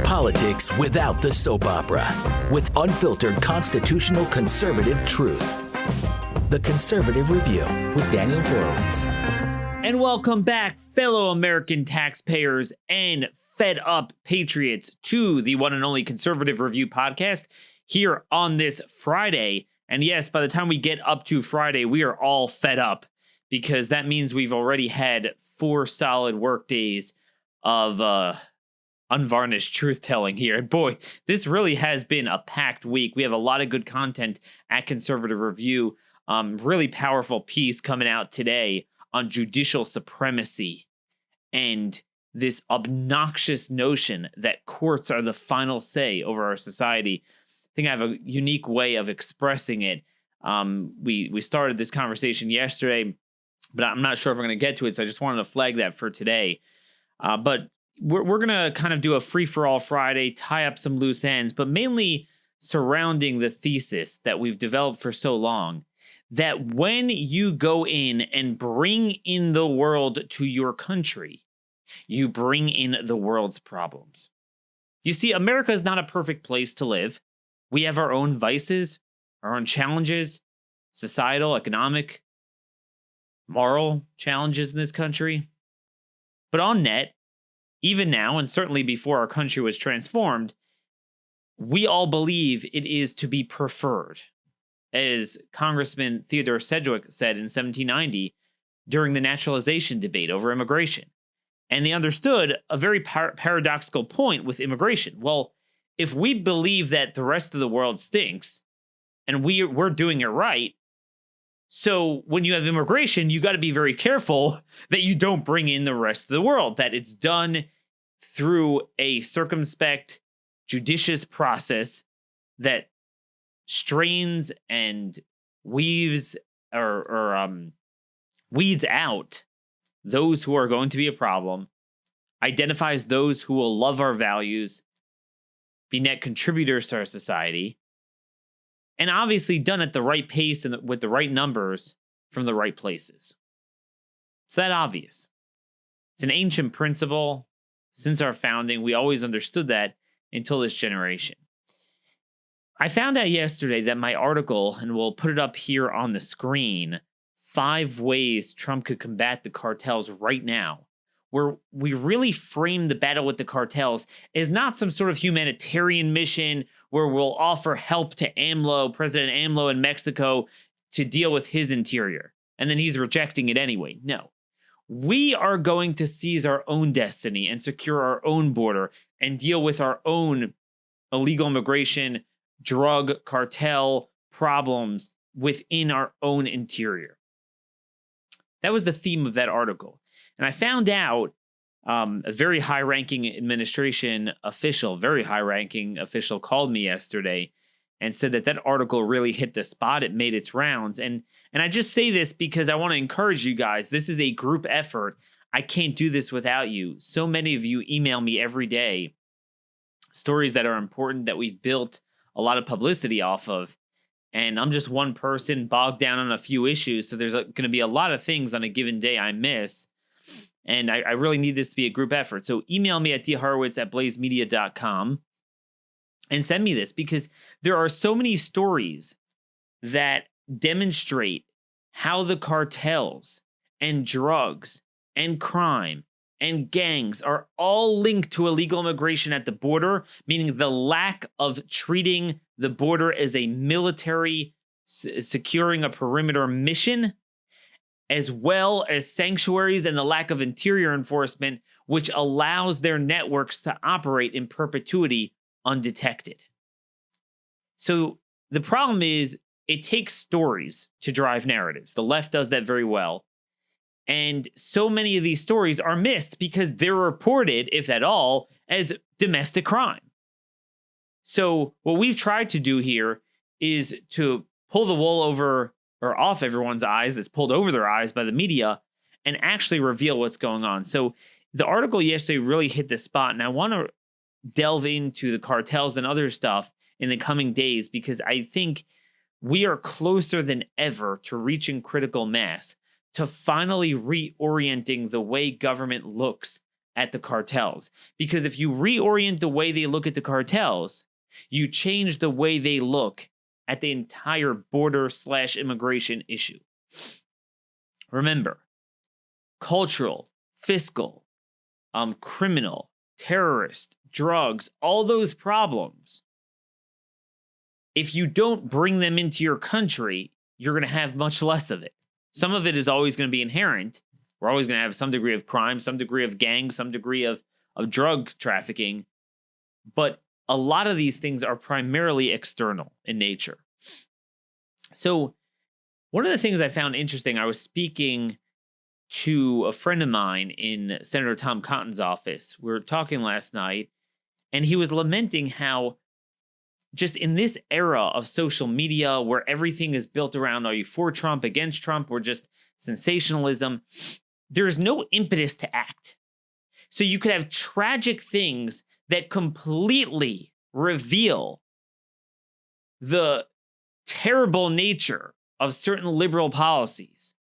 Politics without the soap opera, with unfiltered constitutional conservative truth. The Conservative Review with Daniel Horowitz. And welcome back, fellow American taxpayers and fed up patriots, to the one and only Conservative Review podcast here on this Friday. And yes, by the time we get up to Friday, we are all fed up, because that means we've already had 4 solid work days of unvarnished truth-telling here. And boy, this really has been a packed week. We have a lot of good content at Conservative Review. Really powerful piece coming out today on judicial supremacy and this obnoxious notion that courts are the final say over our society. I think I have a unique way of expressing it. We started this conversation yesterday, but I'm not sure if we're going to get to it, so I just wanted to flag that for today. But we're going to kind of do a free-for-all Friday, tie up some loose ends, but mainly surrounding the thesis that we've developed for so long, that when you go in and bring in the world to your country, you bring in the world's problems. You see, America is not a perfect place to live. We have our own vices, our own challenges, societal, economic, moral challenges in this country. But on net, even now, and certainly before our country was transformed, we all believe it is to be preferred. As Congressman Theodore Sedgwick said in 1790 during the naturalization debate over immigration. And they understood a very paradoxical point with immigration. Well, if we believe that the rest of the world stinks and we're doing it right, so when you have immigration, you got to be very careful that you don't bring in the rest of the world, that it's done through a circumspect, judicious process that strains and weaves or weeds out those who are going to be a problem, identifies those who will love our values, be net contributors to our society, and obviously done at the right pace and with the right numbers from the right places. It's that obvious. It's an ancient principle. Since our founding, we always understood that until this generation. I found out yesterday that my article, and we'll put it up here on the screen, 5 ways Trump could combat the cartels right now, where we really frame the battle with the cartels as not some sort of humanitarian mission where we'll offer help to President AMLO in Mexico, to deal with his interior, and then he's rejecting it anyway. No. We are going to seize our own destiny and secure our own border and deal with our own illegal immigration, drug cartel problems within our own interior. That was the theme of that article. And I found out a very high-ranking administration official, very high-ranking official, called me yesterday and said that that article really hit the spot. It made its rounds. And I just say this because I want to encourage you guys. This is a group effort. I can't do this without you. So many of you email me every day stories that are important that we've built a lot of publicity off of. And I'm just one person bogged down on a few issues. So there's going to be a lot of things on a given day I miss. And I really need this to be a group effort. So email me at dhorowitz@blazemedia.com and send me this, because there are so many stories that demonstrate how the cartels and drugs and crime and gangs are all linked to illegal immigration at the border, meaning the lack of treating the border as a military securing a perimeter mission, as well as sanctuaries and the lack of interior enforcement, which allows their networks to operate in perpetuity undetected. So the problem is, it takes stories to drive narratives. The left does that very well. And so many of these stories are missed because they're reported, if at all, as domestic crime. So what we've tried to do here is to pull the wool over or off everyone's eyes that's pulled over their eyes by the media and actually reveal what's going on. So the article yesterday really hit the spot, and I want to delve into the cartels and other stuff in the coming days, because I think we are closer than ever to reaching critical mass, to finally reorienting the way government looks at the cartels. Because if you reorient the way they look at the cartels, you change the way they look at the entire border/immigration issue. Remember, cultural, fiscal, criminal, terrorist, drugs, all those problems, if you don't bring them into your country, you're going to have much less of it. Some of it is always going to be inherent. We're always going to have some degree of crime, some degree of gangs, some degree of drug trafficking. But a lot of these things are primarily external in nature. So one of the things I found interesting, I was speaking to a friend of mine in Senator Tom Cotton's office. We were talking last night, and he was lamenting how just in this era of social media where everything is built around, are you for Trump, against Trump, or just sensationalism, there's no impetus to act. So you could have tragic things that completely reveal the terrible nature of certain liberal policies.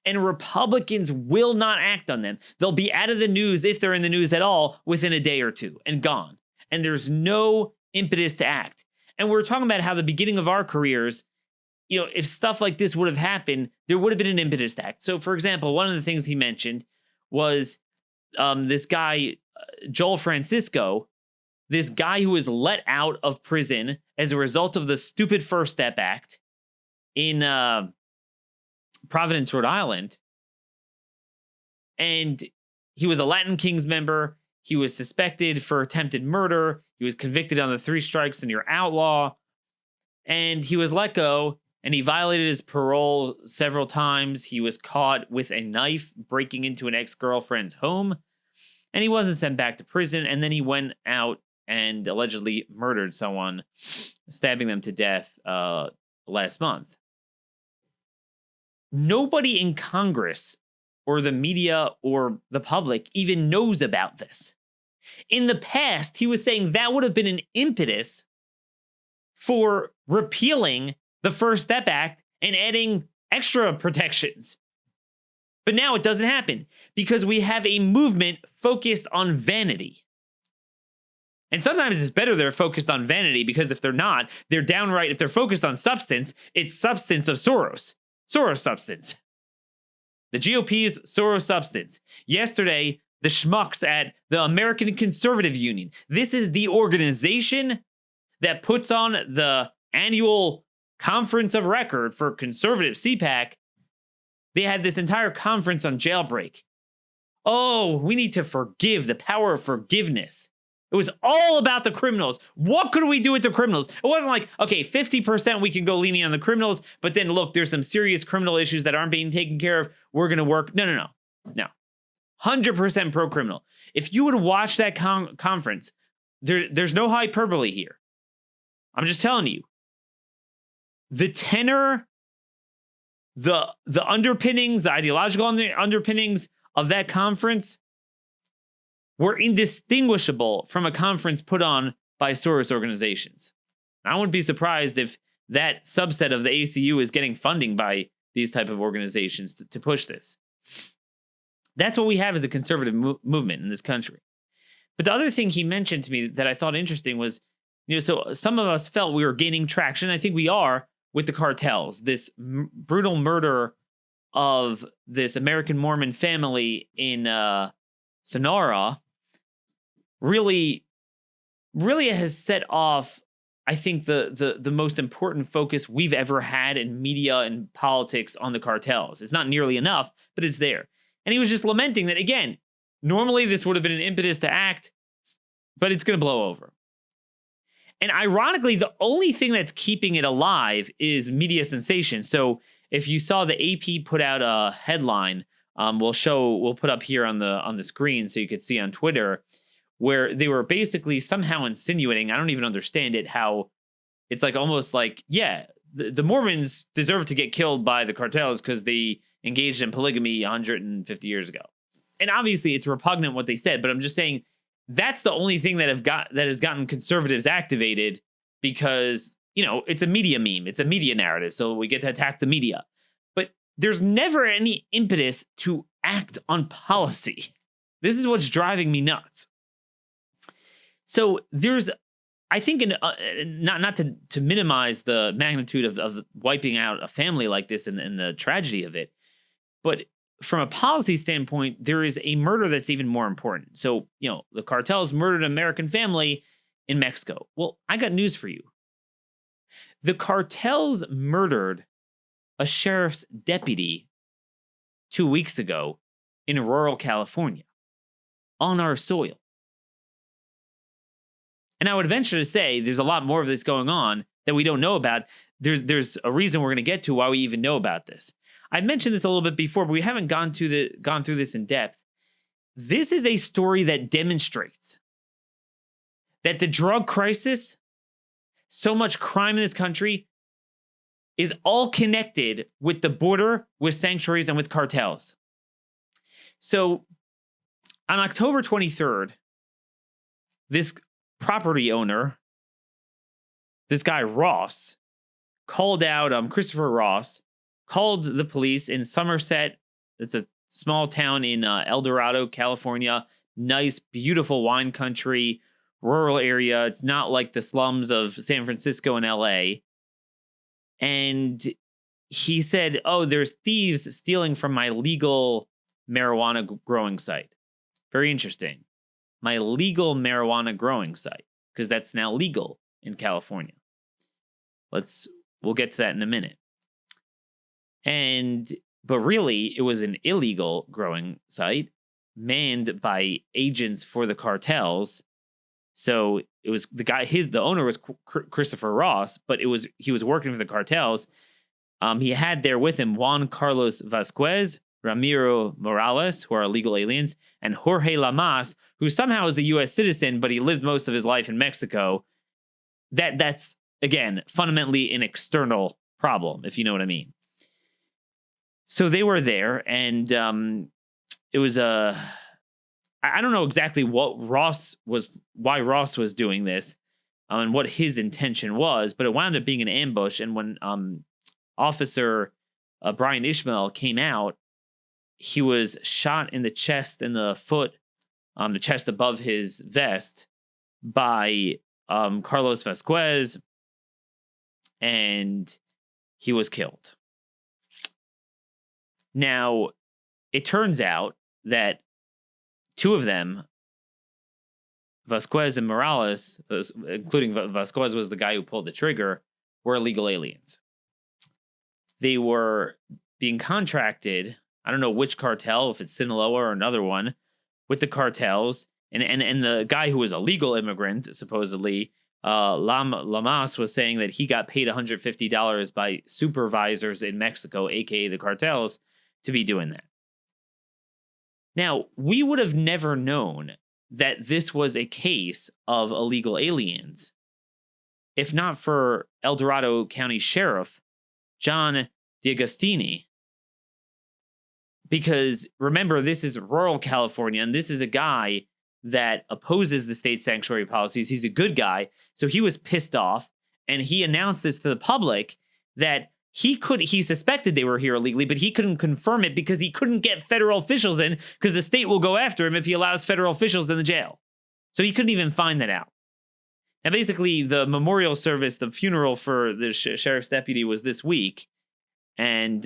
And Republicans will not act on them. They'll be out of the news, if they're in the news at all, within a day or two and gone. And there's no impetus to act. And we're talking about how the beginning of our careers, if stuff like this would have happened, there would have been an impetus to act. So, for example, one of the things he mentioned was this guy, Joel Francisco, this guy who was let out of prison as a result of the stupid First Step Act in Providence, Rhode Island. And he was a Latin Kings member. He was suspected for attempted murder. He was convicted on the 3 strikes and you're outlaw. And he was let go, and he violated his parole several times. He was caught with a knife breaking into an ex-girlfriend's home, and he wasn't sent back to prison. And then he went out and allegedly murdered someone, stabbing them to death last month. Nobody in Congress or the media or the public even knows about this. In the past, he was saying that would have been an impetus for repealing the First Step Act and adding extra protections. But now it doesn't happen because we have a movement focused on vanity. And sometimes it's better they're focused on vanity, because if they're not, they're downright, if they're focused on substance, it's substance of Soros. Soros substance. The GOP's Soros substance. Yesterday, the schmucks at the American Conservative Union. This is the organization that puts on the annual conference of record for conservative CPAC. They had this entire conference on jailbreak. Oh, we need to forgive, the power of forgiveness. It was all about the criminals. What could we do with the criminals? It wasn't like, okay, 50% we can go lenient on the criminals, but then look, there's some serious criminal issues that aren't being taken care of. We're going to work. No. 100% pro-criminal. If you would watch that conference, there's no hyperbole here. I'm just telling you. The tenor, the underpinnings, the ideological underpinnings of that conference were indistinguishable from a conference put on by Soros organizations. I wouldn't be surprised if that subset of the ACU is getting funding by these type of organizations to push this. That's what we have as a conservative movement in this country. But the other thing he mentioned to me that I thought interesting was, so some of us felt we were gaining traction. I think we are with the cartels. This brutal murder of this American Mormon family in Sonora really has set off, I think, the most important focus we've ever had in media and politics on the cartels. It's not nearly enough, but it's there. And he was just lamenting that, again, normally this would have been an impetus to act, but it's going to blow over. And ironically, the only thing that's keeping it alive is media sensation. So if you saw the AP put out a headline, we'll put up here on the screen so you could see on Twitter, where they were basically somehow insinuating, I don't even understand it, how it's like almost like, yeah, the Mormons deserve to get killed by the cartels because they engaged in polygamy 150 years ago. And obviously it's repugnant what they said, but I'm just saying that's the only thing that has gotten conservatives activated, because, it's a media meme. It's a media narrative. So we get to attack the media. But there's never any impetus to act on policy. This is what's driving me nuts. So there's, I think, not to minimize the magnitude of wiping out a family like this and the tragedy of it, but from a policy standpoint, there is a murder that's even more important. So, the cartels murdered an American family in Mexico. Well, I got news for you. The cartels murdered a sheriff's deputy 2 weeks ago in rural California on our soil. And I would venture to say there's a lot more of this going on that we don't know about. There's a reason we're going to get to why we even know about this. I mentioned this a little bit before, but we haven't gone through this in depth. This is a story that demonstrates that the drug crisis, so much crime in this country, is all connected with the border, with sanctuaries, and with cartels. So on October 23rd, this property owner, this guy Ross, called out, Christopher Ross, called the police in Somerset. It's a small town in El Dorado, California. Nice, beautiful wine country, rural area. It's not like the slums of San Francisco and LA. And he said, there's thieves stealing from my legal marijuana growing site. Very interesting. My legal marijuana growing site, because that's now legal in California. We'll get to that in a minute. But really, it was an illegal growing site manned by agents for the cartels. So it was the owner was Christopher Ross, but he was working for the cartels. He had there with him Juan Carlos Vasquez, Ramiro Morales, who are illegal aliens, and Jorge Lamas, who somehow is a U.S. citizen, but he lived most of his life in Mexico. That's, again, fundamentally an external problem, if you know what I mean. So they were there, and it was I don't know exactly why Ross was doing this, and what his intention was, but it wound up being an ambush. And when Officer Brian Ishmael came out, he was shot in the chest and the foot, the chest above his vest, by Carlos Vasquez, and he was killed. Now, it turns out that two of them, Vasquez and Morales, including Vasquez was the guy who pulled the trigger, were illegal aliens. They were being contracted, I don't know which cartel, if it's Sinaloa or another one, with the cartels. And the guy who was a legal immigrant, supposedly, Lamas, was saying that he got paid $150 by supervisors in Mexico, aka the cartels, to be doing that. Now, we would have never known that this was a case of illegal aliens if not for El Dorado County Sheriff John D'Agostini. Because remember, this is rural California, and this is a guy that opposes the state sanctuary policies. He's a good guy. So he was pissed off, and he announced this to the public that he suspected they were here illegally, but he couldn't confirm it because he couldn't get federal officials in, because the state will go after him if he allows federal officials in the jail. So he couldn't even find that out. And basically, the memorial service, the funeral for the sheriff's deputy was this week, and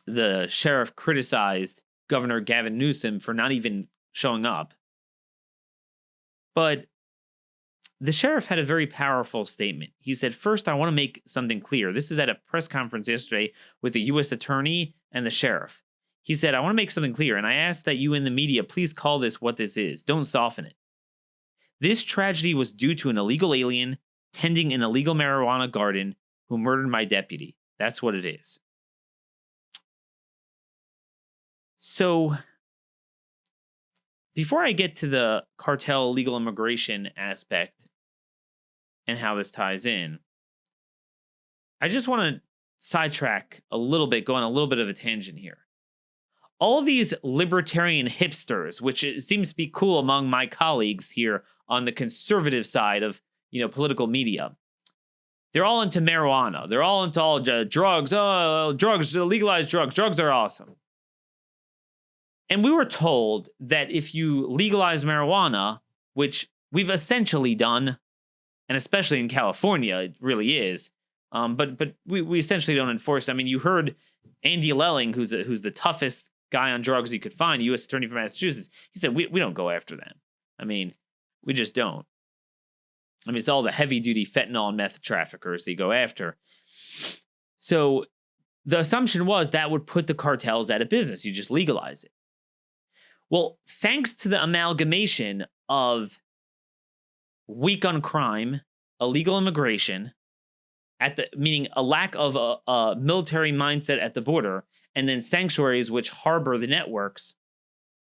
the sheriff criticized Governor Gavin Newsom for not even showing up. But the sheriff had a very powerful statement. He said, first, I want to make something clear. This is at a press conference yesterday with the U.S. attorney and the sheriff. He said, I want to make something clear, and I ask that you in the media please call this what this is. Don't soften it. This tragedy was due to an illegal alien tending an illegal marijuana garden who murdered my deputy. That's what it is. So, before I get to the cartel illegal immigration aspect and how this ties in, I just want to sidetrack a little bit, go on a little bit of a tangent here. All these libertarian hipsters, which it seems to be cool among my colleagues here on the conservative side of, political media, they're all into marijuana. They're all into all drugs. Oh, drugs, legalized drugs. Drugs are awesome. And we were told that if you legalize marijuana, which we've essentially done, and especially in California, it really is, but we essentially don't enforce. I mean, you heard Andy Lelling, who's the toughest guy on drugs you could find, U.S. Attorney for Massachusetts. He said, we don't go after them. I mean, we just don't. I mean, it's all the heavy-duty fentanyl and meth traffickers they go after. So the assumption was that would put the cartels out of business. You just legalize it. Well, thanks to the amalgamation of weak on crime, illegal immigration, meaning a lack of a military mindset at the border, and then sanctuaries which harbor the networks,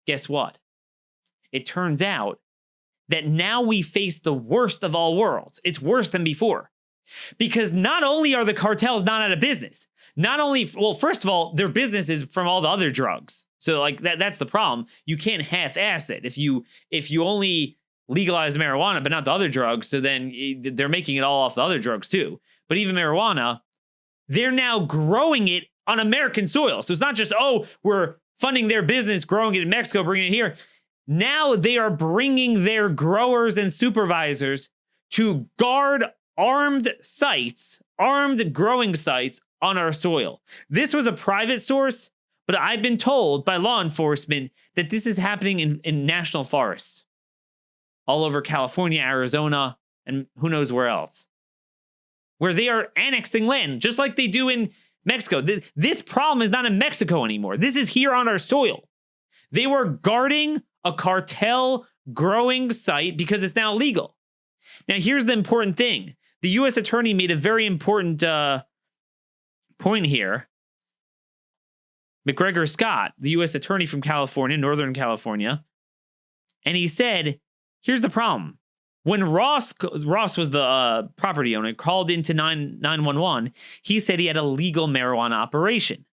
guess what? It turns out that now we face the worst of all worlds. It's worse than before. Because not only are the cartels not out of business, first of all, their business is from all the other drugs. So like that's the problem. You can't half-ass it. If you only legalize marijuana but not the other drugs, so then they're making it all off the other drugs too. But even marijuana, they're now growing it on American soil. So it's not just, we're funding their business, growing it in Mexico, bringing it here. Now they are bringing their growers and supervisors to guard armed growing sites on our soil. This was a private source, but I've been told by law enforcement that this is happening in national forests all over California, Arizona, and who knows where else, where they are annexing land, just like they do in Mexico. This problem is not in Mexico anymore. This is here on our soil. They were guarding a cartel growing site because it's now legal. Now, here's the important thing. The U.S. attorney made a very important point here. McGregor Scott, the U.S. attorney from California, Northern California, and he said, here's the problem. When Ross was the property owner, called into 911, he said he had a legal marijuana operation.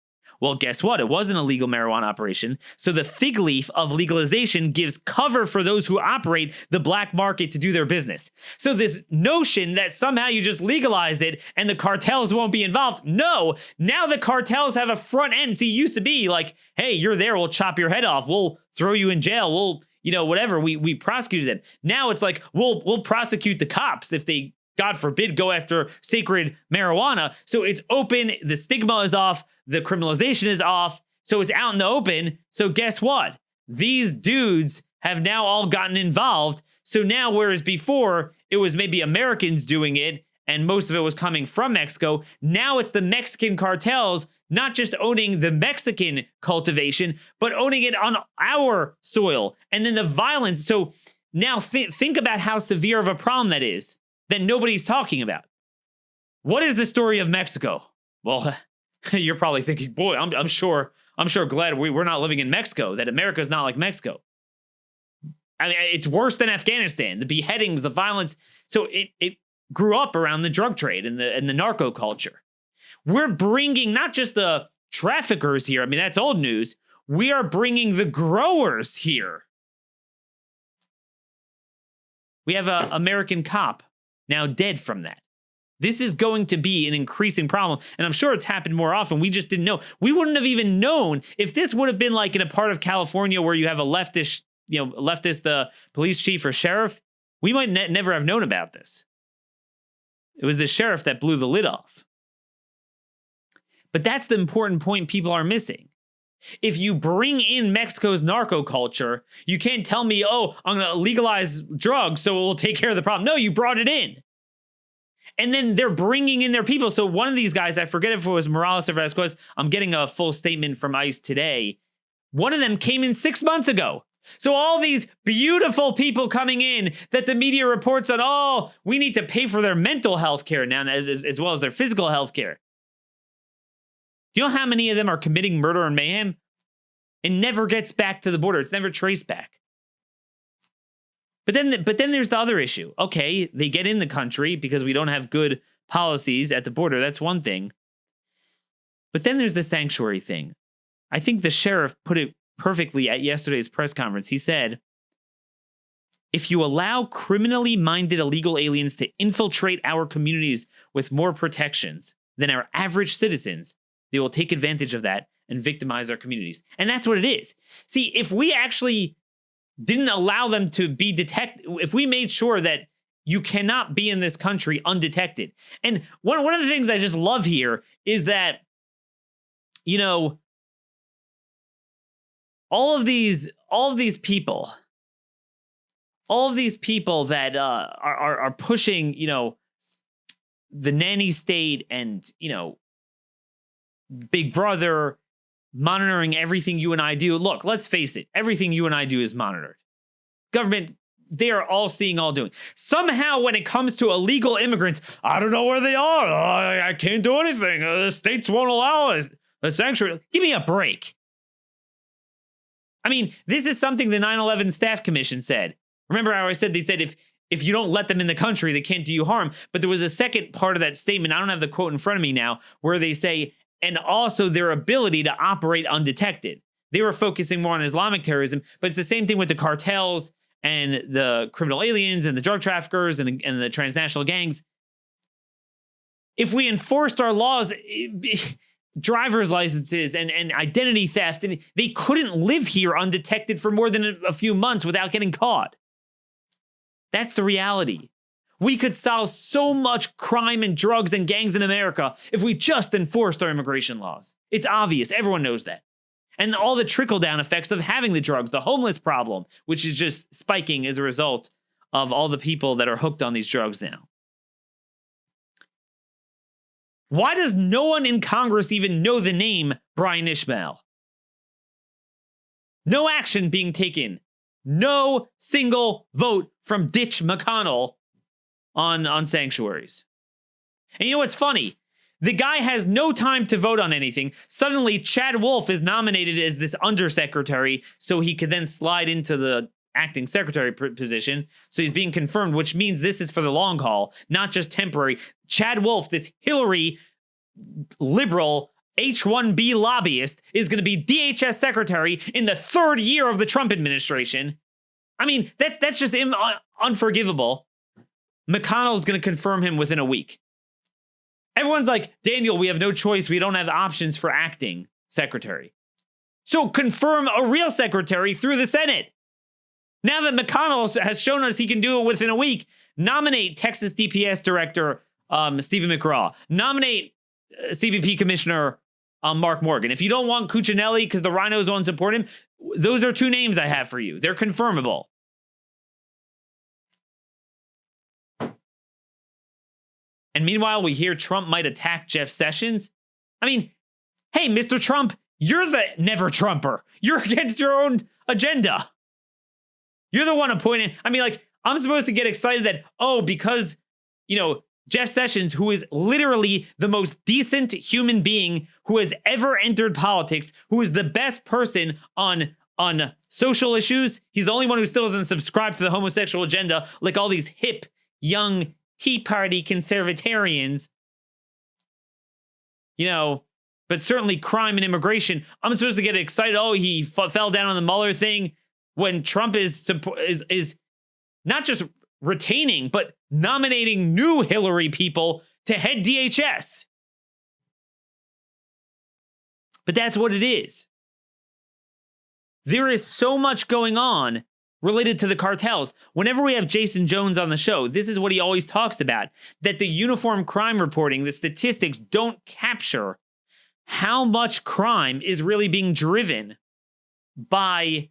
Well, guess what? It wasn't a legal marijuana operation. So the fig leaf of legalization gives cover for those who operate the black market to do their business. So this notion that somehow you just legalize it and the cartels won't be involved. No, now the cartels have a front end. See, it used to be like, hey, you're there, we'll chop your head off. We'll throw you in jail. We'll, whatever. We prosecuted them. Now it's like, we'll prosecute the cops if they, God forbid, go after sacred marijuana. So it's open. The stigma is off. The criminalization is off. So it's out in the open. So guess what? These dudes have now all gotten involved. So now, whereas before it was maybe Americans doing it and most of it was coming from Mexico, now it's the Mexican cartels not just owning the Mexican cultivation, but owning it on our soil. And then the violence. So now think about how severe of a problem that is that nobody's talking about. What is the story of Mexico? Well, you're probably thinking, boy, I'm sure glad we're not living in Mexico, that America's not like Mexico. I mean, it's worse than Afghanistan, the beheadings, the violence. So it grew up around the drug trade and the narco culture. We're bringing not just the traffickers here. I mean, that's old news. We are bringing the growers here. We have an American cop now dead from that. This is going to be an increasing problem, and I'm sure it's happened more often. We just didn't know. We wouldn't have even known if this would have been like in a part of California where you have a leftist police chief or sheriff. We might never have known about this. It was the sheriff that blew the lid off. But that's the important point people are missing. If you bring in Mexico's narco culture, you can't tell me, I'm going to legalize drugs so it will take care of the problem. No, you brought it in. And then they're bringing in their people. So one of these guys, I forget if it was Morales or Vasquez, I'm getting a full statement from ICE today. One of them came in 6 months ago. So all these beautiful people coming in that the media reports on, we need to pay for their mental health care now as well as their physical health care. Do you know how many of them are committing murder and mayhem? It never gets back to the border. It's never traced back. But then there's the other issue. Okay, they get in the country because we don't have good policies at the border. That's one thing. But then there's the sanctuary thing. I think the sheriff put it perfectly at yesterday's press conference. He said, if you allow criminally minded illegal aliens to infiltrate our communities with more protections than our average citizens, they will take advantage of that and victimize our communities. And that's what it is. See, if we actually didn't allow them to be detected, if we made sure that you cannot be in this country undetected. And one of the things I just love here is that, you know, all of these people that are pushing, you know, the nanny state and, you know, Big Brother monitoring everything you and I do. Look, let's face it. Everything you and I do is monitored. Government, they are all seeing, all doing. Somehow, when it comes to illegal immigrants, I don't know where they are. I can't do anything. The states won't allow us a sanctuary. Give me a break. I mean, this is something the 9/11 Staff Commission said. Remember how I said they said if you don't let them in the country, they can't do you harm. But there was a second part of that statement. I don't have the quote in front of me now, where they say, and also their ability to operate undetected. They were focusing more on Islamic terrorism, but it's the same thing with the cartels and the criminal aliens and the drug traffickers and the transnational gangs. If we enforced our laws, driver's licenses and identity theft, and they couldn't live here undetected for more than a few months without getting caught. That's the reality. We could solve so much crime and drugs and gangs in America if we just enforced our immigration laws. It's obvious. Everyone knows that. And all the trickle-down effects of having the drugs, the homeless problem, which is just spiking as a result of all the people that are hooked on these drugs now. Why does no one in Congress even know the name Brian Ishmael? No action being taken. No single vote from Ditch McConnell on sanctuaries. And you know what's funny? The guy has no time to vote on anything. Suddenly, Chad Wolf is nominated as this undersecretary so he could then slide into the acting secretary position. So he's being confirmed, which means this is for the long haul, not just temporary. Chad Wolf, this Hillary liberal H-1B lobbyist, is going to be DHS secretary in the third year of the Trump administration. I mean, that's just unforgivable. McConnell's going to confirm him within a week. Everyone's like, Daniel, we have no choice. We don't have options for acting secretary. So confirm a real secretary through the Senate. Now that McConnell has shown us he can do it within a week, nominate Texas DPS Director Stephen McGraw. Nominate CBP Commissioner Mark Morgan. If you don't want Cuccinelli because the rhinos won't support him, those are two names I have for you. They're confirmable. And meanwhile, we hear Trump might attack Jeff Sessions. I mean, hey, Mr. Trump, you're the never Trumper. You're against your own agenda. You're the one appointing. I mean, like, I'm supposed to get excited that, oh, because, you know, Jeff Sessions, who is literally the most decent human being who has ever entered politics, who is the best person on social issues. He's the only one who still doesn't subscribe to the homosexual agenda, like all these hip, young Tea Party conservatarians, you know, but certainly crime and immigration. I'm supposed to get excited. Oh, he fell down on the Mueller thing when Trump is not just retaining, but nominating new Hillary people to head DHS. But that's what it is. There is so much going on related to the cartels. Whenever we have Jason Jones on the show, this is what he always talks about, that the uniform crime reporting, the statistics don't capture how much crime is really being driven by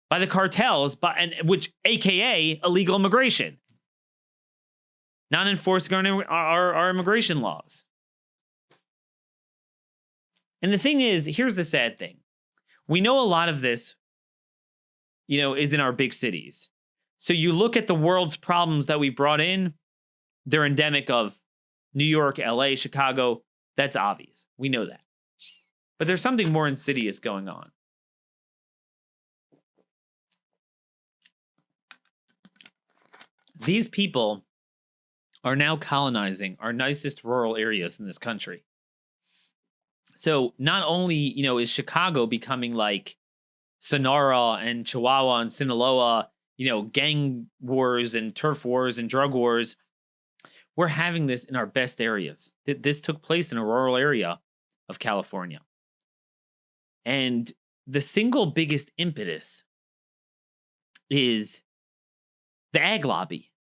the cartels, which AKA illegal immigration, not enforcing our immigration laws. And the thing is, here's the sad thing. We know a lot of this, you know, is in our big cities. So you look at the world's problems that we brought in, they're endemic of New York, LA, Chicago. That's obvious. We know that. But there's something more insidious going on. These people are now colonizing our nicest rural areas in this country. So not only, you know, is Chicago becoming like Sonora and Chihuahua and Sinaloa, you know, gang wars and turf wars and drug wars, we're having this in our best areas. This took place in a rural area of California. And the single biggest impetus is the ag lobby,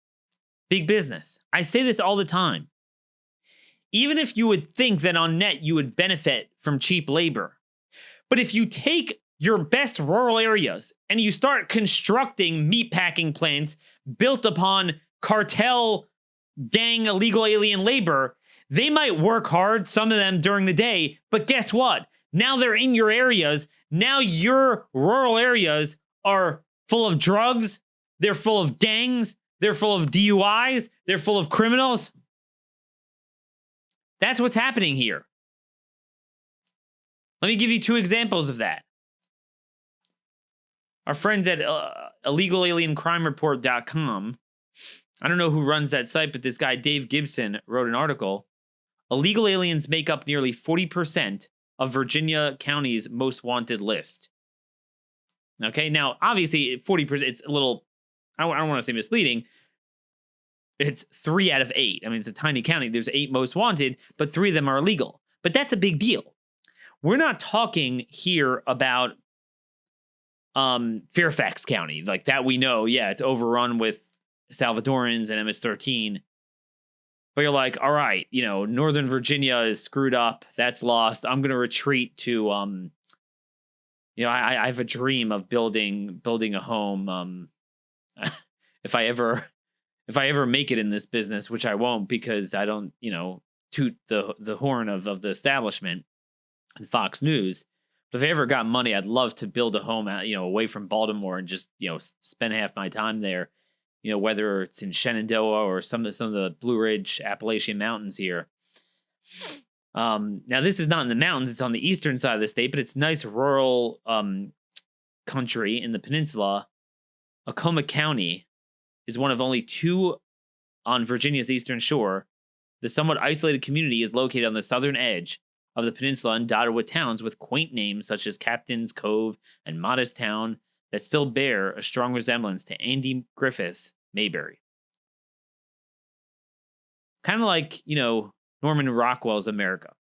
big business. I say this all the time. Even if you would think that on net you would benefit from cheap labor, but if you take your best rural areas and you start constructing meatpacking plants built upon cartel, gang, illegal alien labor, they might work hard, some of them during the day, but guess what? Now they're in your areas. Now your rural areas are full of drugs. They're full of gangs. They're full of DUIs. They're full of criminals. That's what's happening here. Let me give you 2 examples of that. Our friends at illegalaliencrimereport.com, I don't know who runs that site, but this guy, Dave Gibson, wrote an article. Illegal aliens make up nearly 40% of Virginia County's most wanted list. Okay, now, obviously, 40%, it's a little, I don't want to say misleading. It's 3 out of 8. I mean, it's a tiny county. There's 8 most wanted, but 3 of them are illegal. But that's a big deal. We're not talking here about Fairfax County, like that we know, yeah, it's overrun with Salvadorans and MS-13. But you're like, all right, Northern Virginia is screwed up. That's lost. I'm going to retreat to, I have a dream of building a home. If I ever make it in this business, which I won't because I don't, toot the horn of the establishment and Fox News. But if I ever got money, I'd love to build a home out, away from Baltimore and just, spend half my time there. Whether it's in Shenandoah or some of the Blue Ridge Appalachian Mountains here. Now, this is not in the mountains. It's on the eastern side of the state, but it's nice rural country in the peninsula. Acoma County is one of only 2 on Virginia's eastern shore. The somewhat isolated community is located on the southern edge of the peninsula and dotted with towns with quaint names such as Captain's Cove and Modest Town that still bear a strong resemblance to Andy Griffith's Mayberry. Kind of like, Norman Rockwell's America.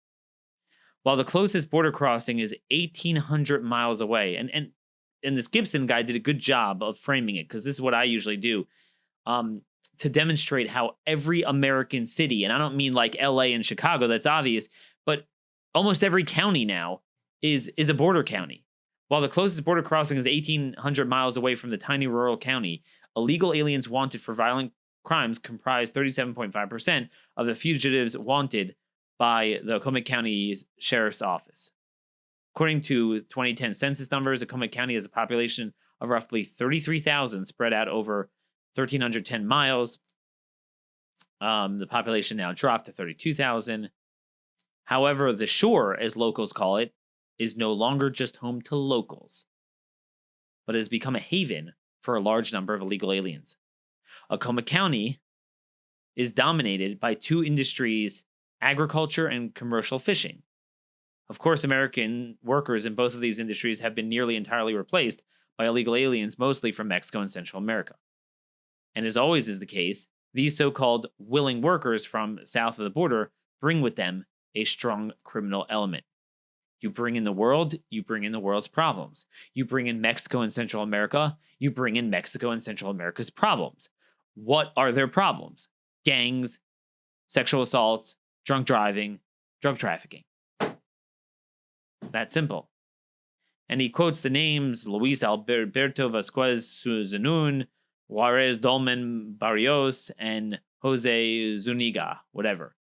While the closest border crossing is 1,800 miles away, and this Gibson guy did a good job of framing it, because this is what I usually do, to demonstrate how every American city, and I don't mean like LA and Chicago, that's obvious, but almost every county now is a border county. While the closest border crossing is 1,800 miles away from the tiny rural county, illegal aliens wanted for violent crimes comprise 37.5% of the fugitives wanted by the Acoma County's Sheriff's Office. According to 2010 census numbers, Acoma County has a population of roughly 33,000 spread out over 1,310 miles. The population now dropped to 32,000. However, the shore, as locals call it, is no longer just home to locals, but has become a haven for a large number of illegal aliens. Acoma County is dominated by 2 industries, agriculture and commercial fishing. Of course, American workers in both of these industries have been nearly entirely replaced by illegal aliens, mostly from Mexico and Central America. And as always is the case, these so-called willing workers from south of the border bring with them a strong criminal element. You bring in the world, you bring in the world's problems. You bring in Mexico and Central America, you bring in Mexico and Central America's problems. What are their problems? Gangs, sexual assaults, drunk driving, drug trafficking. That simple. And he quotes the names Luis Alberto Vasquez Zunun, Juarez Dolmen Barrios, and Jose Zuniga, whatever.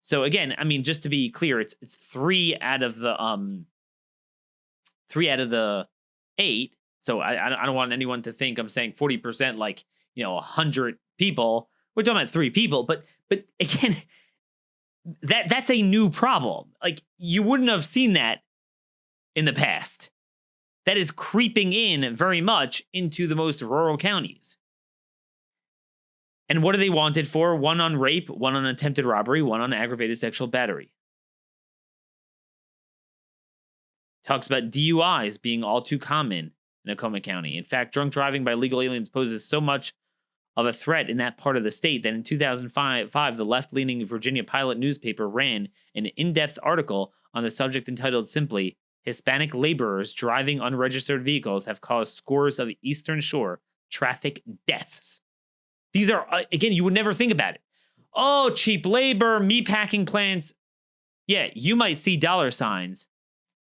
So again, I mean, just to be clear, it's 3 out of the 8. So I don't want anyone to think I'm saying 40%, like 100 people. We're talking about 3 people, but again, that's a new problem. Like, you wouldn't have seen that in the past. That is creeping in very much into the most rural counties. And what are they wanted for? 1 on rape, 1 on attempted robbery, 1 on aggravated sexual battery. Talks about DUIs being all too common in Acoma County. In fact, drunk driving by illegal aliens poses so much of a threat in that part of the state that in 2005, the left-leaning Virginia Pilot newspaper ran an in-depth article on the subject entitled simply, Hispanic laborers driving unregistered vehicles have caused scores of Eastern Shore traffic deaths. These are, again, you would never think about it. Oh, cheap labor, meatpacking plants. Yeah, you might see dollar signs.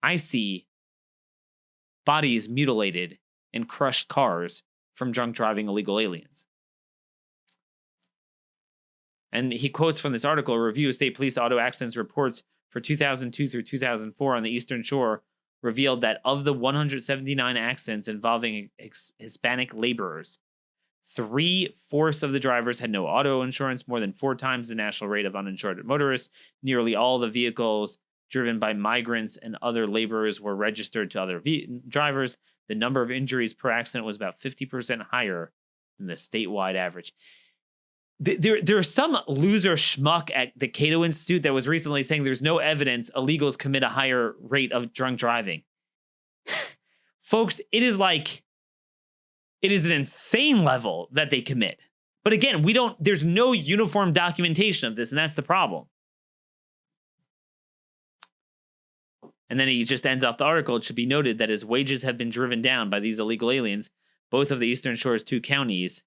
I see bodies mutilated and crushed cars from drunk driving illegal aliens. And he quotes from this article, a review of state police auto accidents reports for 2002 through 2004 on the Eastern Shore revealed that of the 179 accidents involving Hispanic laborers, 3/4 of the drivers had no auto insurance, more than 4 times the national rate of uninsured motorists. Nearly all the vehicles driven by migrants and other laborers were registered to other drivers. The number of injuries per accident was about 50% higher than the statewide average. There's some loser schmuck at the Cato Institute that was recently saying there's no evidence illegals commit a higher rate of drunk driving. Folks, it is an insane level that they commit. But again, there's no uniform documentation of this, and that's the problem. And then he just ends off the article. It should be noted that as wages have been driven down by these illegal aliens, both of the Eastern Shore's 2 counties,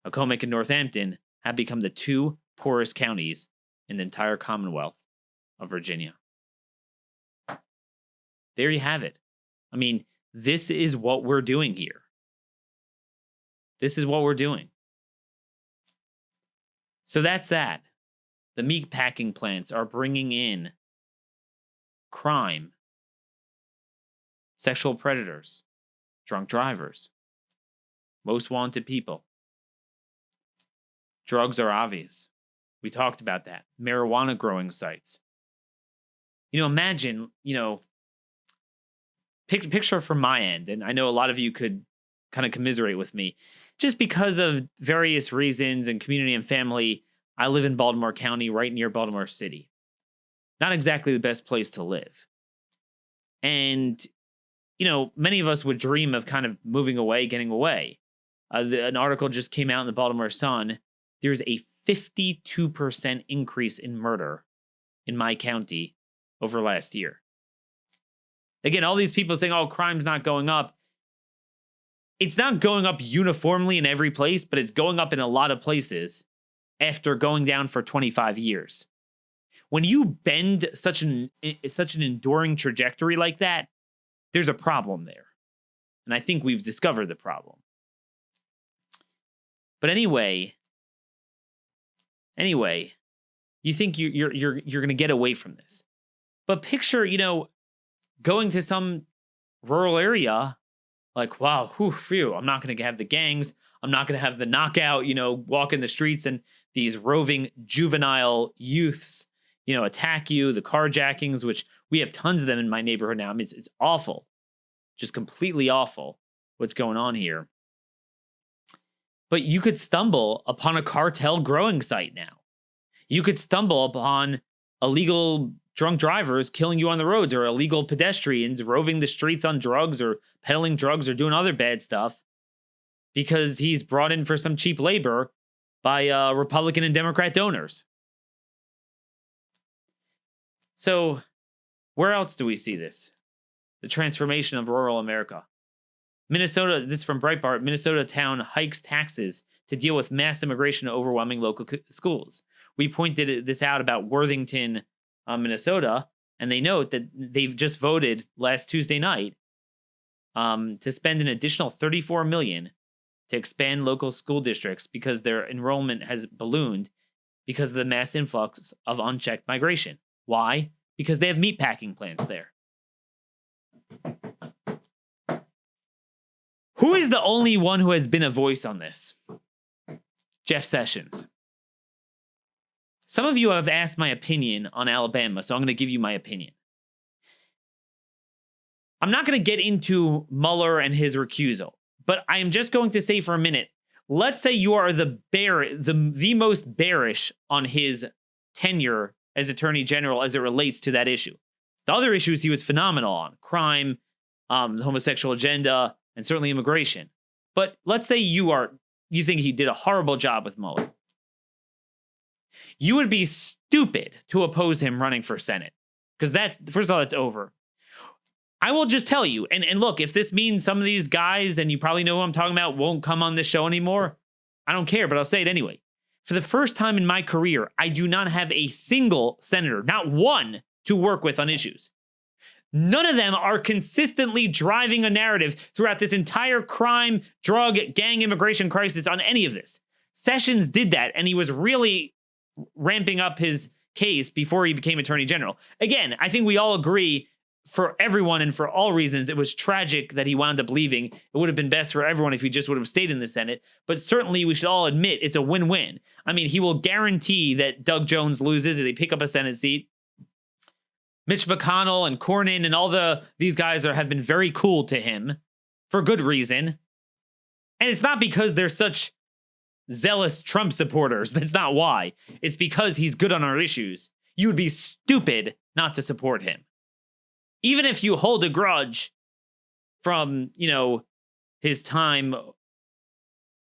Okonomowoc and Northampton, have become the 2 poorest counties in the entire Commonwealth of Virginia. There you have it. I mean, this is what we're doing here. This is what we're doing. So that's that. The meat packing plants are bringing in crime, sexual predators, drunk drivers, most wanted people. Drugs are obvious. We talked about that. Marijuana growing sites. Imagine, picture from my end, and I know a lot of you could kind of commiserate with me. Just because of various reasons and community and family, I live in Baltimore County, right near Baltimore City. Not exactly the best place to live. And, many of us would dream of kind of moving away, getting away. An article just came out in the Baltimore Sun. There's a 52% increase in murder in my county over last year. Again, all these people saying, oh, crime's not going up. It's not going up uniformly in every place, but it's going up in a lot of places after going down for 25 years. When you bend such an enduring trajectory like that, there's a problem there. And I think we've discovered the problem. But anyway, you think you're going to get away from this. But picture, going to some rural area, like, wow, phew, I'm not going to have the gangs. I'm not going to have the knockout, walk in the streets and these roving juvenile youths, attack you, the carjackings, which we have tons of them in my neighborhood now. I mean, it's awful, just completely awful what's going on here. But you could stumble upon a cartel growing site now. You could stumble upon illegal drunk drivers killing you on the roads, or illegal pedestrians roving the streets on drugs or peddling drugs or doing other bad stuff because he's brought in for some cheap labor by Republican and Democrat donors. So where else do we see this? The transformation of rural America. Minnesota, this is from Breitbart, Minnesota town hikes taxes to deal with mass immigration overwhelming local schools. We pointed this out about Worthington, Minnesota, and they note that they've just voted last Tuesday night to spend an additional $34 million to expand local school districts because their enrollment has ballooned because of the mass influx of unchecked migration. Why? Because they have meatpacking plants there. Who is the only one who has been a voice on this? Jeff Sessions. Some of you have asked my opinion on Alabama, so I'm going to give you my opinion. I'm not going to get into Mueller and his recusal, but I am just going to say for a minute, let's say you are the most bearish on his tenure as Attorney General as it relates to that issue. The other issues he was phenomenal on, crime, the homosexual agenda, and certainly immigration. But let's say you think he did a horrible job with Mueller. You would be stupid to oppose him running for Senate. Because first of all, that's over. I will just tell you, and look, if this means some of these guys, and you probably know who I'm talking about, won't come on this show anymore, I don't care, but I'll say it anyway. For the first time in my career, I do not have a single senator, not one, to work with on issues. None of them are consistently driving a narrative throughout this entire crime, drug, gang, immigration crisis on any of this. Sessions did that, and he was really ramping up his case before he became attorney general. Again, I think we all agree, for everyone and for all reasons, it was tragic that he wound up leaving. It would have been best for everyone if he just would have stayed in the Senate. But certainly we should all admit it's a win-win. I mean, he will guarantee that Doug Jones loses if they pick up a Senate seat. Mitch McConnell and Cornyn and all these guys have been very cool to him for good reason. And it's not because they're such zealous Trump supporters. That's not why. It's because he's good on our issues. You would be stupid not to support him. Even if you hold a grudge from, his time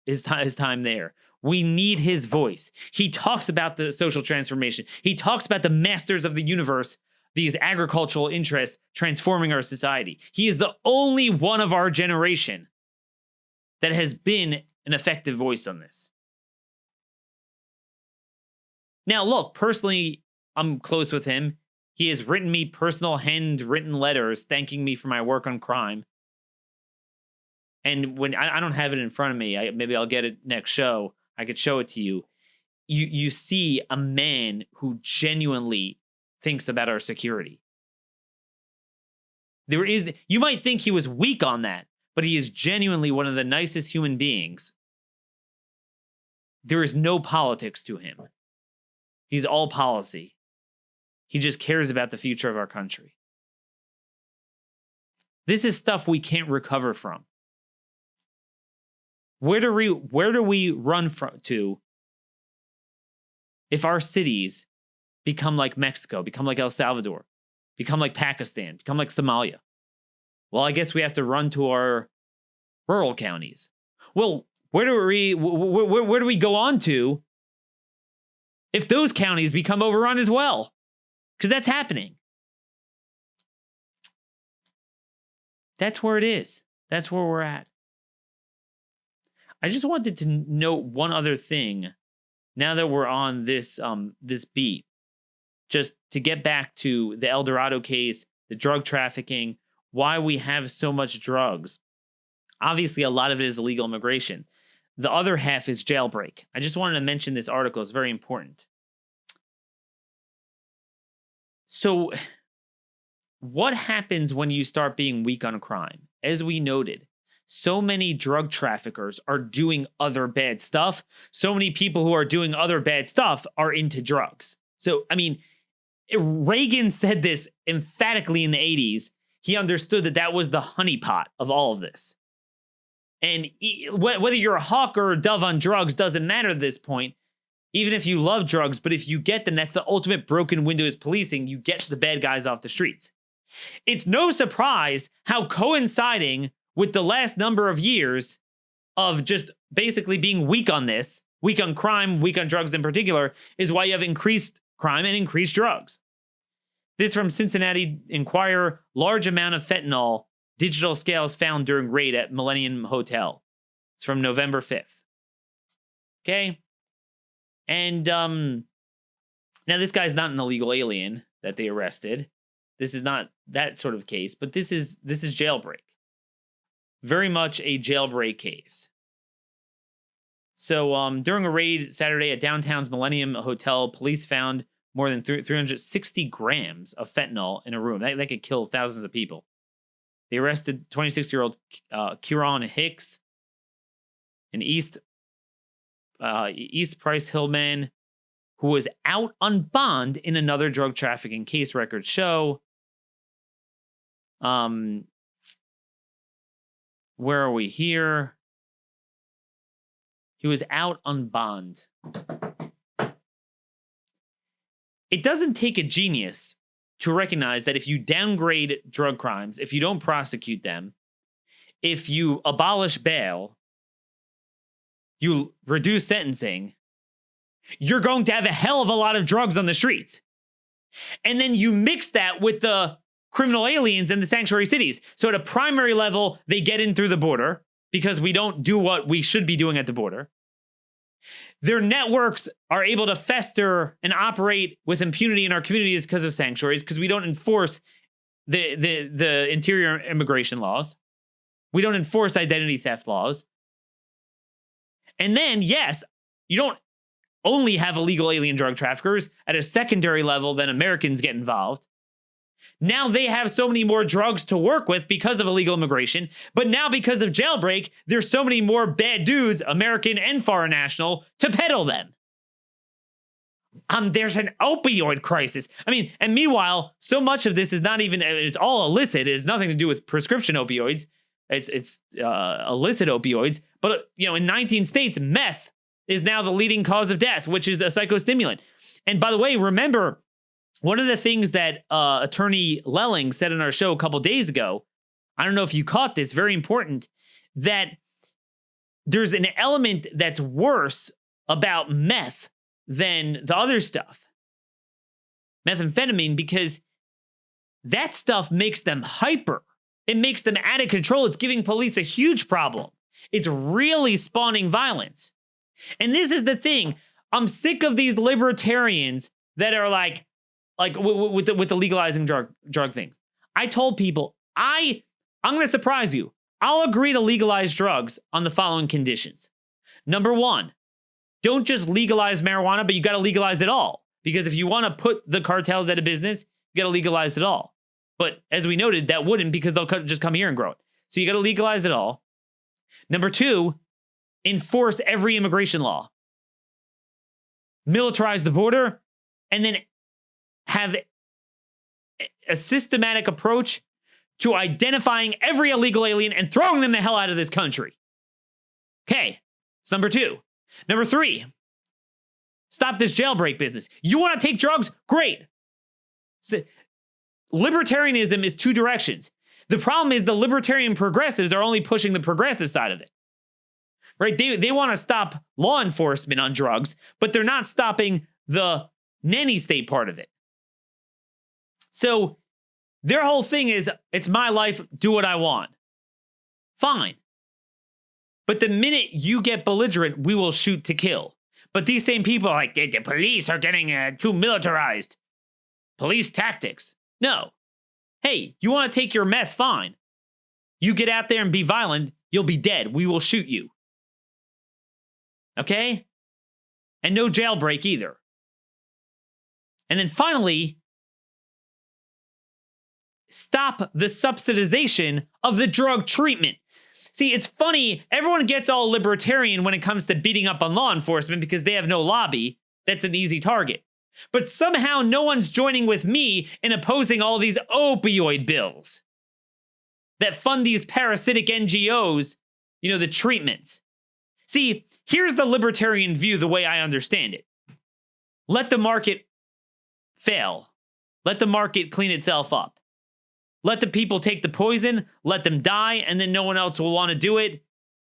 there. We need his voice. He talks about the social transformation. He talks about the masters of the universe, these agricultural interests transforming our society. He is the only one of our generation that has been an effective voice on this. Now, look, personally, I'm close with him. He has written me personal handwritten letters thanking me for my work on crime. And when I don't have it in front of me, maybe I'll get it next show. I could show it to you. You see a man who genuinely thinks about our security. You might think he was weak on that, but he is genuinely one of the nicest human beings. There is no politics to him. He's all policy. He just cares about the future of our country. This is stuff we can't recover from. Where do we run to if our cities become like Mexico, become like El Salvador, become like Pakistan, become like Somalia? Well, I guess we have to run to our rural counties. Well, where do we go on to if those counties become overrun as well? Because that's happening. That's where it is. That's where we're at. I just wanted to note one other thing now that we're on this beat. Just to get back to the El Dorado case, the drug trafficking, why we have so much drugs. Obviously, a lot of it is illegal immigration. The other half is jailbreak. I just wanted to mention this article. It's very important. So, what happens when you start being weak on crime? As we noted, so many drug traffickers are doing other bad stuff. So many people who are doing other bad stuff are into drugs. So, I mean, Reagan said this emphatically in the 80s. He understood that was the honeypot of all of this. And whether you're a hawk or a dove on drugs doesn't matter at this point. Even if you love drugs, but if you get them, that's the ultimate broken window is policing. You get the bad guys off the streets. It's no surprise how coinciding with the last number of years of just basically being weak on this, weak on crime, weak on drugs in particular, is why you have increased crime and increased drugs. This from Cincinnati Enquirer, large amount of fentanyl, digital scales found during raid at Millennium Hotel. It's from November 5th. Okay? And now this guy's not an illegal alien that they arrested. This is not that sort of case, but this is jailbreak. Very much a jailbreak case. So during a raid Saturday at downtown's Millennium Hotel, police found more than 360 grams of fentanyl in a room. That could kill thousands of people. They arrested 26-year-old Kieran Hicks, an East Price Hill man who was out on bond in another drug trafficking case, records show. Where are we here? He was out on bond. It doesn't take a genius to recognize that if you downgrade drug crimes, if you don't prosecute them, if you abolish bail, you reduce sentencing, you're going to have a hell of a lot of drugs on the streets. And then you mix that with the criminal aliens in the sanctuary cities. So at a primary level, they get in through the border because we don't do what we should be doing at the border. Their networks are able to fester and operate with impunity in our communities because of sanctuaries, because we don't enforce the interior immigration laws. We don't enforce identity theft laws. And then, yes, you don't only have illegal alien drug traffickers. At a secondary level, then Americans get involved. Now they have so many more drugs to work with because of illegal immigration. But now because of jailbreak, there's so many more bad dudes, American and foreign national, to peddle them. There's an opioid crisis. I mean, and meanwhile, so much of this is not even, it's all illicit. It has nothing to do with prescription opioids. It's illicit opioids. But, in 19 states, meth is now the leading cause of death, which is a psychostimulant. And by the way, remember, one of the things that Attorney Lelling said in our show a couple days ago, I don't know if you caught this, very important, that there's an element that's worse about meth than the other stuff, methamphetamine, because that stuff makes them hyper. It makes them out of control. It's giving police a huge problem. It's really spawning violence. And this is the thing. I'm sick of these libertarians that are like with the legalizing drug things. I told people, I'm going to surprise you. I'll agree to legalize drugs on the following conditions. Number one, don't just legalize marijuana, but you got to legalize it all. Because if you want to put the cartels out of business, you got to legalize it all. But as we noted, that wouldn't, because they'll just come here and grow it. So you got to legalize it all. Number two, enforce every immigration law. Militarize the border, and then have a systematic approach to identifying every illegal alien and throwing them the hell out of this country. Okay, that's number two. Number three, stop this jailbreak business. You want to take drugs? Great. So, libertarianism is two directions. The problem is the libertarian progressives are only pushing the progressive side of it. Right? They want to stop law enforcement on drugs, but they're not stopping the nanny state part of it. So their whole thing is, it's my life, do what I want. Fine. But the minute you get belligerent, we will shoot to kill. But these same people are like, the police are getting too militarized. Police tactics. No. Hey, you want to take your meth? Fine. You get out there and be violent, you'll be dead. We will shoot you. Okay? And no jailbreak either. And then finally, stop the subsidization of the drug treatment. See, it's funny, everyone gets all libertarian when it comes to beating up on law enforcement because they have no lobby. That's an easy target. But somehow no one's joining with me in opposing all these opioid bills that fund these parasitic NGOs, the treatments. See, here's the libertarian view the way I understand it. Let the market fail. Let the market clean itself up. Let the people take the poison, let them die, and then no one else will want to do it,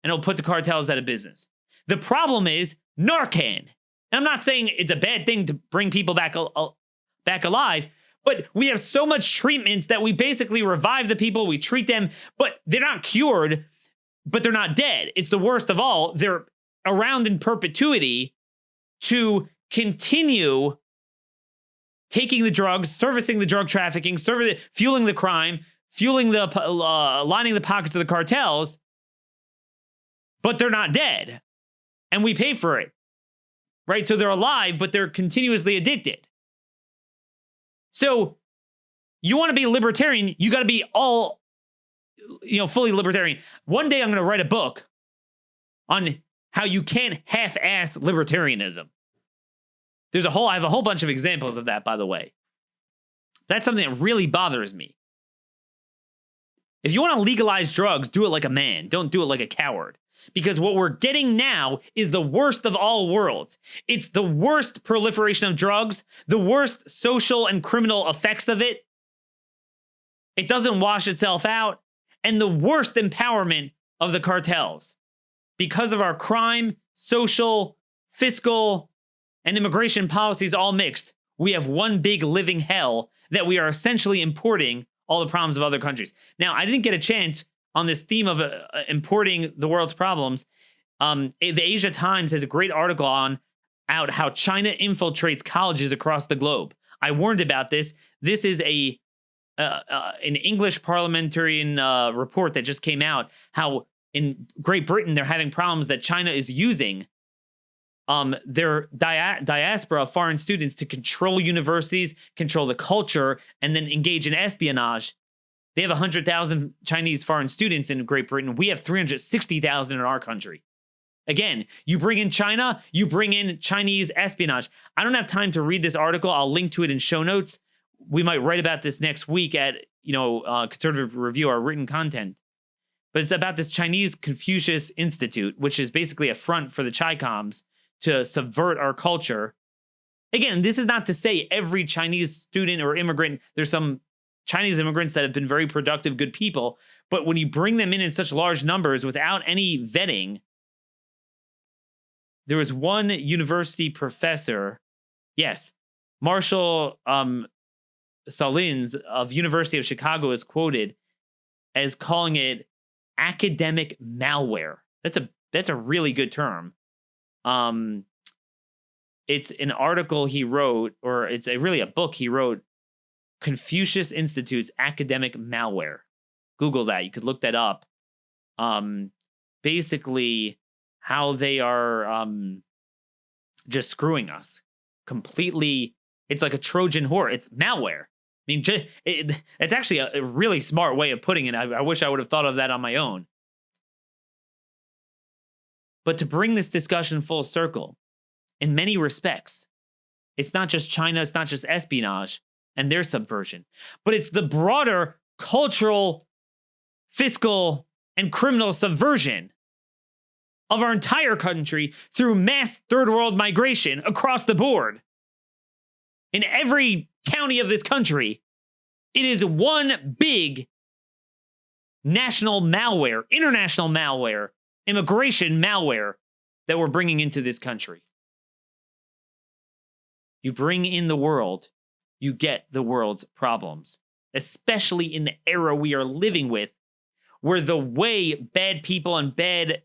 and it'll put the cartels out of business. The problem is Narcan. And I'm not saying it's a bad thing to bring people back alive, but we have so much treatments that we basically revive the people, we treat them, but they're not cured, but they're not dead. It's the worst of all. They're around in perpetuity to continue taking the drugs, servicing the drug trafficking, fueling the crime, lining the pockets of the cartels, but they're not dead. And we pay for it, right? So they're alive, but they're continuously addicted. So you want to be libertarian, you got to be all, fully libertarian. One day I'm going to write a book on how you can't half-ass libertarianism. I have a whole bunch of examples of that, by the way. That's something that really bothers me. If you want to legalize drugs, do it like a man. Don't do it like a coward. Because what we're getting now is the worst of all worlds. It's the worst proliferation of drugs, the worst social and criminal effects of it. It doesn't wash itself out. And the worst empowerment of the cartels. Because of our crime, social, fiscal, and immigration policies all mixed, we have one big living hell that we are essentially importing all the problems of other countries. Now, I didn't get a chance on this theme of importing the world's problems. The Asia Times has a great article out how China infiltrates colleges across the globe. I warned about this. This is an English parliamentarian report that just came out, how in Great Britain they're having problems that China is using their diaspora of foreign students to control universities, control the culture, and then engage in espionage. They have 100,000 Chinese foreign students in Great Britain. We have 360,000 in our country. Again, you bring in China, you bring in Chinese espionage. I don't have time to read this article. I'll link to it in show notes. We might write about this next week at, Conservative Review, our written content. But it's about this Chinese Confucius Institute, which is basically a front for the Chi-Coms to subvert our culture. Again, this is not to say every Chinese student or immigrant, there's some Chinese immigrants that have been very productive, good people. But when you bring them in such large numbers without any vetting, there was one university professor, yes, Marshall Salins of University of Chicago is quoted as calling it academic malware. That's a really good term. It's an article he wrote, or it's really a book he wrote, Confucius Institute's Academic Malware. Google that. You could look that up. Basically, how they are just screwing us completely. It's like a Trojan horse. It's malware. I mean, it's actually a really smart way of putting it. I wish I would have thought of that on my own. But to bring this discussion full circle, in many respects, it's not just China, it's not just espionage and their subversion, but it's the broader cultural, fiscal, and criminal subversion of our entire country through mass third world migration across the board. In every county of this country, it is one big national malware, international malware, immigration malware that we're bringing into this country. You bring in the world, you get the world's problems, especially in the era we are living with, where the way bad people and bad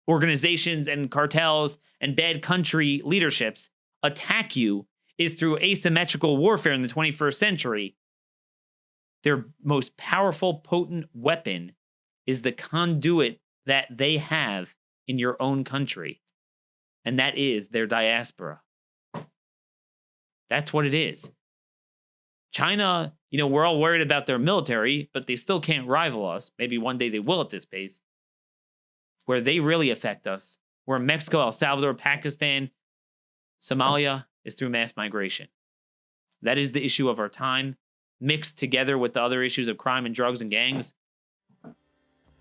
organizations and cartels and bad country leaderships attack you is through asymmetrical warfare in the 21st century. Their most powerful, potent weapon is the conduit that they have in your own country, and that is their diaspora. That's what it is. China, we're all worried about their military, but they still can't rival us. Maybe one day they will at this pace. Where they really affect us, where Mexico, El Salvador, Pakistan, Somalia, is through mass migration. That is the issue of our time, mixed together with the other issues of crime and drugs and gangs.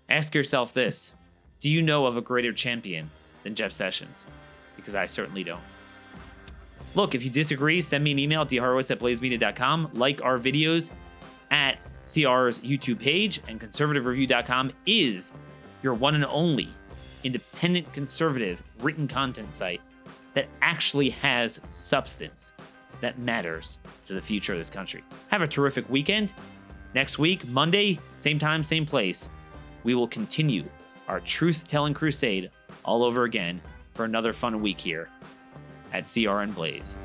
Ask yourself this: do you know of a greater champion than Jeff Sessions? Because I certainly don't. Look, if you disagree, send me an email at dhorowitz@blazemedia.com. Like our videos at CR's YouTube page, and conservativereview.com is your one and only independent conservative written content site that actually has substance that matters to the future of this country. Have a terrific weekend. Next week, Monday, same time, same place, we will continue our truth-telling crusade all over again for another fun week here at CR and Blaze.